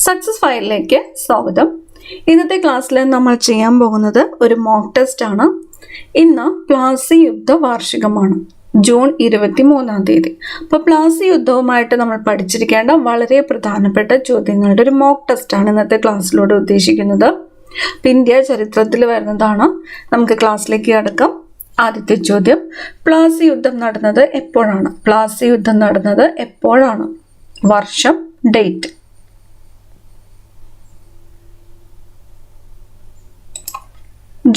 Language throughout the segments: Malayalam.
സക്സസ് ഫയലിലേക്ക് സ്വാഗതം. ഇന്നത്തെ ക്ലാസ്സിൽ നമ്മൾ ചെയ്യാൻ പോകുന്നത് ഒരു മോക്ക് ടെസ്റ്റ് ആണ്. ഇന്ന് പ്ലാസി യുദ്ധ വാർഷികമാണ്, ജൂൺ 23-ാം തീയതി. അപ്പോൾ പ്ലാസി യുദ്ധവുമായിട്ട് നമ്മൾ പഠിച്ചിരിക്കേണ്ട വളരെ പ്രധാനപ്പെട്ട ചോദ്യങ്ങളുടെ ഒരു മോക്ക് ടെസ്റ്റ് ആണ് ഇന്നത്തെ ക്ലാസ്സിലൂടെ ഉദ്ദേശിക്കുന്നത്. ഇന്ത്യ ചരിത്രത്തിൽ വരുന്നതാണ്. നമുക്ക് ക്ലാസ്സിലേക്ക് കടക്കാം. ആദ്യത്തെ ചോദ്യം, പ്ലാസി യുദ്ധം നടന്നത് എപ്പോഴാണ്? പ്ലാസി യുദ്ധം നടന്നത് എപ്പോഴാണ്? വർഷം, ഡേറ്റ്.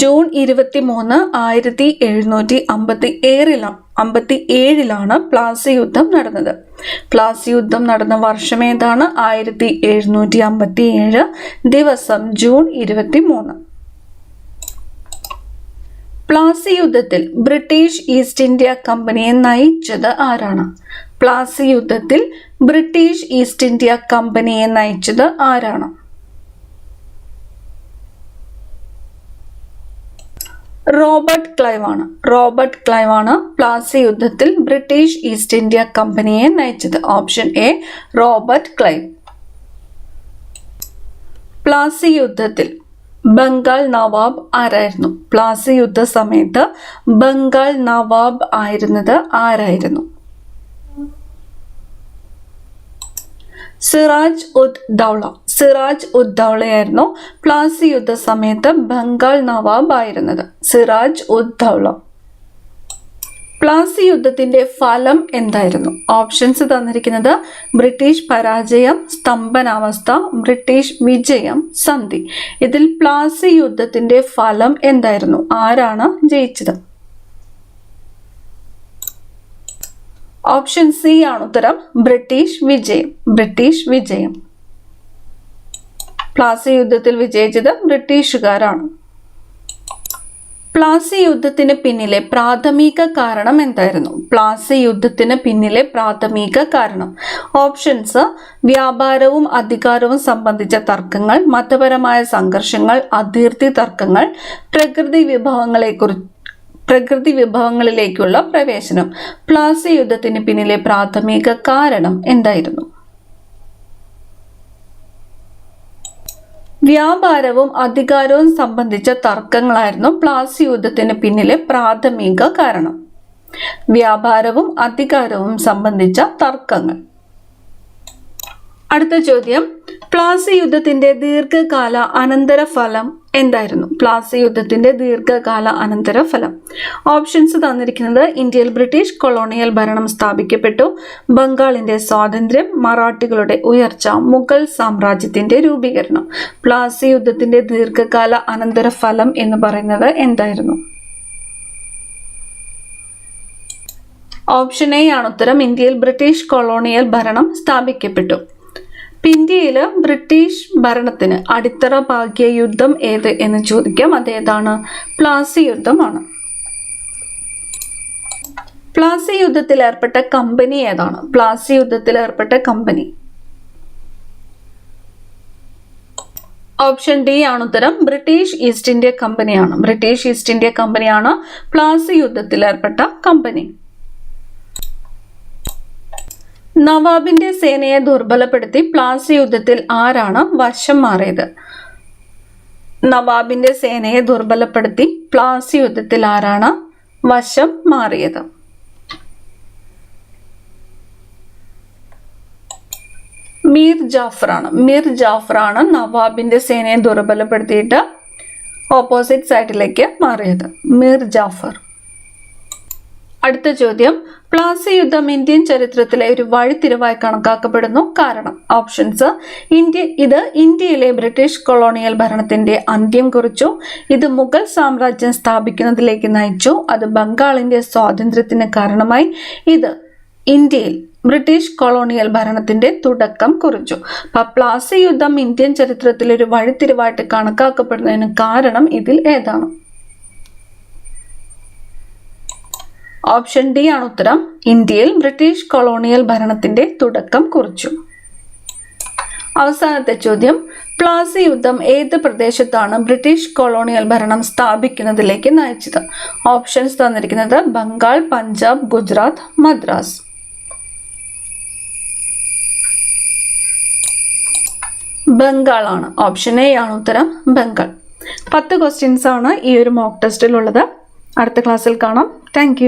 ജൂൺ 23, 1757 പ്ലാസി യുദ്ധം നടന്നത്. പ്ലാസി യുദ്ധം നടന്ന വർഷം ഏതാണ്? 1757, ദിവസം ജൂൺ 23. പ്ലാസി യുദ്ധത്തിൽ ബ്രിട്ടീഷ് ഈസ്റ്റ് ഇന്ത്യ കമ്പനിയെ നയിച്ചത് ആരാണ്? പ്ലാസി യുദ്ധത്തിൽ ബ്രിട്ടീഷ് ഈസ്റ്റ് ഇന്ത്യ കമ്പനിയെ നയിച്ചത് ആരാണ്? റോബർട്ട് ക്ലൈവ് ആണ് പ്ലാസി യുദ്ധത്തിൽ ബ്രിട്ടീഷ് ഈസ്റ്റ് ഇന്ത്യ കമ്പനിയെ നയിച്ചത്. Option A, Robert Clive. Plassey യുദ്ധത്തിൽ ബംഗാൾ നവാബ് ആരായിരുന്നു? പ്ലാസി യുദ്ധ സമയത്ത് ബംഗാൾ നവാബ് ആയിരുന്നത് ആരായിരുന്നു? സിറാജ് ഉദ് ദൗളയായിരുന്നു പ്ലാസി യുദ്ധ സമയത്ത് ബംഗാൾ നവാബ് ആയിരുന്നത്. സിറാജ് ഉദ് ദൗള. പ്ലാസി യുദ്ധത്തിന്റെ ഫലം എന്തായിരുന്നു? ഓപ്ഷൻസ് തന്നിരിക്കുന്നത് ബ്രിട്ടീഷ് പരാജയം, സ്തംഭനാവസ്ഥ, ബ്രിട്ടീഷ് വിജയം, സന്ധി. ഇതിൽ പ്ലാസി യുദ്ധത്തിന്റെ ഫലം എന്തായിരുന്നു? ആരാണ് ജയിച്ചത്? ഓപ്ഷൻ സി ആണ് ഉത്തരം, ബ്രിട്ടീഷ് വിജയം. പ്ലാസി യുദ്ധത്തിൽ വിജയിച്ചത് ബ്രിട്ടീഷുകാരാണ്. പ്ലാസി യുദ്ധത്തിന് പിന്നിലെ പ്രാഥമിക കാരണം എന്തായിരുന്നു? പ്ലാസി യുദ്ധത്തിന് പിന്നിലെ പ്രാഥമിക കാരണം. ഓപ്ഷൻസ്: വ്യാപാരവും അധികാരവും സംബന്ധിച്ച തർക്കങ്ങൾ, മതപരമായ സംഘർഷങ്ങൾ, അതിർത്തി തർക്കങ്ങൾ, പ്രകൃതി വിഭവങ്ങളിലേക്കുള്ള പ്രവേശനം. പ്ലാസി യുദ്ധത്തിന് പിന്നിലെ പ്രാഥമിക കാരണം എന്തായിരുന്നു? വ്യാപാരവും അധികാരവും സംബന്ധിച്ച തർക്കങ്ങളായിരുന്നു പ്ലാസി യുദ്ധത്തിന് പിന്നിലെ പ്രാഥമിക കാരണം. വ്യാപാരവും അധികാരവും സംബന്ധിച്ച തർക്കങ്ങൾ. അടുത്ത ചോദ്യം, പ്ലാസി യുദ്ധത്തിന്റെ ദീർഘകാല അനന്തരഫലം എന്തായിരുന്നു? പ്ലാസി യുദ്ധത്തിന്റെ ദീർഘകാല അനന്തരഫലം. ഓപ്ഷൻസ് തന്നിരിക്കുന്നത് ഇന്ത്യയിൽ ബ്രിട്ടീഷ് കൊളോണിയൽ ഭരണം സ്ഥാപിക്കപ്പെട്ടു, ബംഗാളിന്റെ സ്വാതന്ത്ര്യം, മറാഠികളുടെ ഉയർച്ച, മുഗൾ സാമ്രാജ്യത്തിന്റെ രൂപീകരണം. പ്ലാസി യുദ്ധത്തിന്റെ ദീർഘകാല അനന്തരഫലം എന്ന് പറയുന്നത് എന്തായിരുന്നു? ഓപ്ഷൻ എ ആണ് ഉത്തരം, ഇന്ത്യയിൽ ബ്രിട്ടീഷ് കൊളോണിയൽ ഭരണം സ്ഥാപിക്കപ്പെട്ടു. ഇന്ത്യയിൽ ബ്രിട്ടീഷ് ഭരണത്തിന് അടിത്തറ പാകിയ യുദ്ധം ഏത് എന്ന് ചോദിക്കാം. അതേതാണ്? പ്ലാസി യുദ്ധമാണ്. പ്ലാസി യുദ്ധത്തിൽ ഏർപ്പെട്ട കമ്പനി ഏതാണ്? പ്ലാസി യുദ്ധത്തിൽ ഏർപ്പെട്ട കമ്പനി. ഓപ്ഷൻ ഡി ആണ് ഉത്തരം, ബ്രിട്ടീഷ് ഈസ്റ്റ് ഇന്ത്യ കമ്പനിയാണ്. ബ്രിട്ടീഷ് ഈസ്റ്റ് ഇന്ത്യ കമ്പനിയാണ് പ്ലാസി യുദ്ധത്തിൽ ഏർപ്പെട്ട കമ്പനി. നവാബിന്റെ സേനയെ ദുർബലപ്പെടുത്തി പ്ലാസി യുദ്ധത്തിൽ ആരാണ് വശം മാറിയത്? നവാബിന്റെ സേനയെ ദുർബലപ്പെടുത്തി പ്ലാസി യുദ്ധത്തിൽ ആരാണ് വശം മാറിയത്? മീർ ജാഫറാണ് നവാബിന്റെ സേനയെ ദുർബലപ്പെടുത്തിയിട്ട് ഓപ്പോസിറ്റ് സൈഡിലേക്ക് മാറിയത്. മീർ ജാഫർ. അടുത്ത ചോദ്യം, പ്ലാസി യുദ്ധം ഇന്ത്യൻ ചരിത്രത്തിലെ ഒരു വഴിത്തിരിവായി കണക്കാക്കപ്പെടുന്നു. കാരണം. ഓപ്ഷൻസ്: ഇത് ഇന്ത്യയിലെ ബ്രിട്ടീഷ് കൊളോണിയൽ ഭരണത്തിന്റെ അന്ത്യം കുറിച്ചു, ഇത് മുഗൾ സാമ്രാജ്യം സ്ഥാപിക്കുന്നതിലേക്ക് നയിച്ചു, അത് ബംഗാളിന്റെ സ്വാതന്ത്ര്യത്തിന് കാരണമായി, ഇത് ഇന്ത്യയിൽ ബ്രിട്ടീഷ് കൊളോണിയൽ ഭരണത്തിന്റെ തുടക്കം കുറിച്ചു. അപ്പൊ പ്ലാസി യുദ്ധം ഇന്ത്യൻ ചരിത്രത്തിൽ ഒരു വഴിത്തിരിവായിട്ട് കണക്കാക്കപ്പെടുന്നതിന് കാരണം ഇതിൽ ഏതാണ്? ഓപ്ഷൻ ഡി ആണ് ഉത്തരം, ഇന്ത്യയിൽ ബ്രിട്ടീഷ് കൊളോണിയൽ ഭരണത്തിന്റെ തുടക്കം കുറിച്ചു. അവസാനത്തെ ചോദ്യം, പ്ലാസി യുദ്ധം ഏത് പ്രദേശത്താണ് ബ്രിട്ടീഷ് കൊളോണിയൽ ഭരണം സ്ഥാപിക്കുന്നതിലേക്ക് നയിച്ചത്? ഓപ്ഷൻസ് തന്നിരിക്കുന്നത് ബംഗാൾ, പഞ്ചാബ്, ഗുജറാത്ത്, മദ്രാസ്. ബംഗാളാണ്. ഓപ്ഷൻ എ ആണ് ഉത്തരം, ബംഗാൾ. 10 ക്വസ്റ്റ്യൻസ് ആണ് ഈ ഒരു മോക്ക് ടെസ്റ്റിലുള്ളത്. അടുത്ത ക്ലാസ്സിൽ കാണാം. താങ്ക്